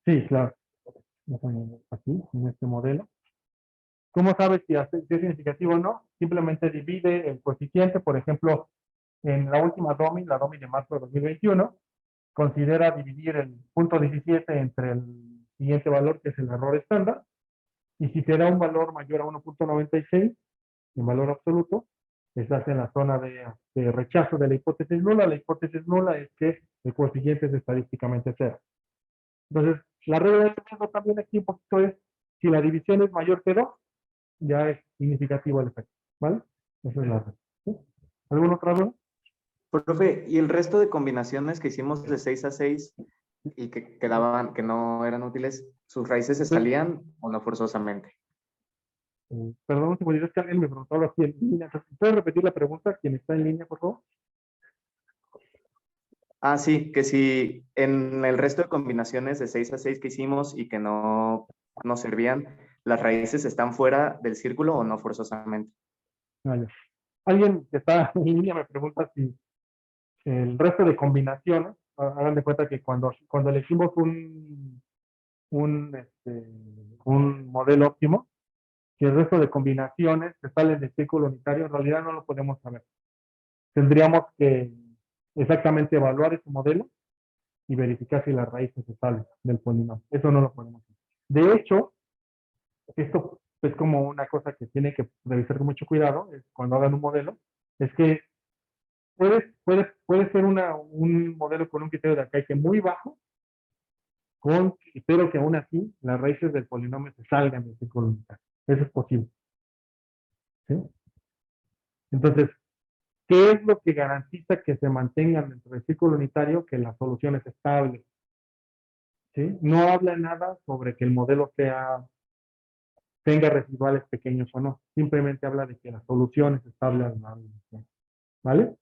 Speaker 1: sí, claro. Aquí, en este modelo. ¿Cómo sabes si es significativo o no? Simplemente divide el coeficiente, por ejemplo, en la última DOMI, la DOMI de marzo de 2021, considera dividir el punto 17 entre el siguiente valor, que es el error estándar, y si te da un valor mayor a 1.96, en valor absoluto, estás en la zona de rechazo de la hipótesis nula. La hipótesis nula es que el coeficiente es estadísticamente cero. Entonces, la regla de riesgo también aquí un poquito es, si la división es mayor que 2, ya es significativo el efecto, ¿vale? Esa es la regla. ¿Sí? ¿Alguna otra duda?
Speaker 3: Profe, ¿y el resto de combinaciones que hicimos de 6 a 6 y que quedaban, que no eran útiles, sus raíces se salían o no forzosamente?
Speaker 1: Perdón, si es que alguien me preguntó algo así en línea. ¿Puedes repetir la pregunta? ¿Quién está en línea, por favor?
Speaker 3: Ah, sí, que si en el resto de combinaciones de 6 a 6 que hicimos y que no nos servían, las raíces están fuera del círculo o no forzosamente.
Speaker 1: Vale. Alguien que está en línea me pregunta si el resto de combinaciones, hagan de cuenta que cuando elegimos un modelo óptimo, que el resto de combinaciones que salen del círculo unitario, en realidad no lo podemos saber. Tendríamos que exactamente evaluar ese modelo y verificar si las raíces se salen del polinomio. Eso no lo podemos hacer. De hecho, esto es como una cosa que tiene que revisar con mucho cuidado cuando hagan un modelo, es que puede ser un modelo con un criterio de Akaike muy bajo, pero que aún así las raíces del polinomio se salgan del círculo unitario. Eso es posible. ¿Sí? Entonces, ¿qué es lo que garantiza que se mantengan dentro del círculo unitario? Que la solución es estable. ¿Sí? No habla nada sobre que el modelo tenga residuales pequeños o no. Simplemente habla de que la solución es estable a la solución. ¿Vale?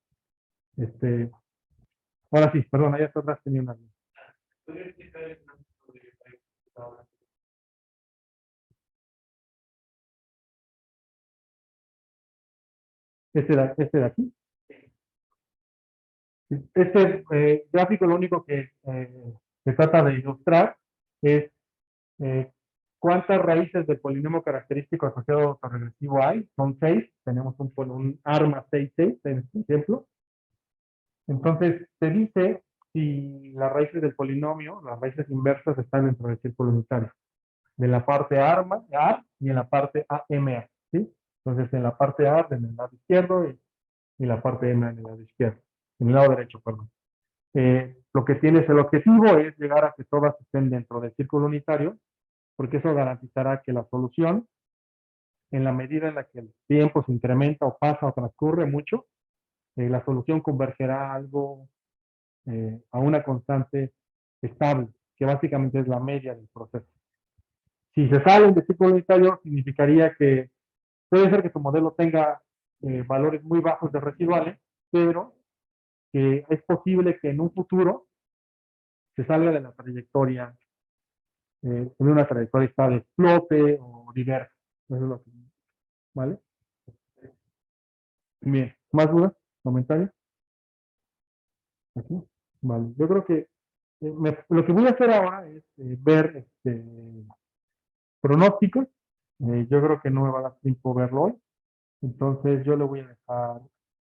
Speaker 1: Ahora sí, perdón, allá atrás tenía una. Este de aquí. Este gráfico lo único que se trata de ilustrar es eh, cuántas raíces del polinomio característico asociado autorregresivo hay. Son 6. Tenemos un arma 6,6 en este ejemplo. Entonces, te dice si las raíces del polinomio, las raíces inversas, están dentro del círculo unitario. De la parte arma, A, y en la parte AMA. ¿Sí? Entonces, en la parte A, en el lado izquierdo, y la parte M en el lado izquierdo. En el lado derecho, perdón. Lo que tienes, el objetivo es llegar a que todas estén dentro del círculo unitario, porque eso garantizará que la solución, en la medida en la que el tiempo se incrementa o pasa o transcurre mucho, la solución convergerá a algo, a una constante estable, que básicamente es la media del proceso. Si se salen del círculo unitario, significaría que puede ser que tu modelo tenga valores muy bajos de residuales, pero que es posible que en un futuro se salga de la trayectoria, en una trayectoria estable, explote o diversa. Eso es lo que, ¿vale? Bien, ¿más dudas? ¿Comentarios? Aquí. Vale, yo creo que lo que voy a hacer ahora es ver pronósticos. Yo creo que no me va a dar tiempo verlo hoy. Entonces yo le voy a dejar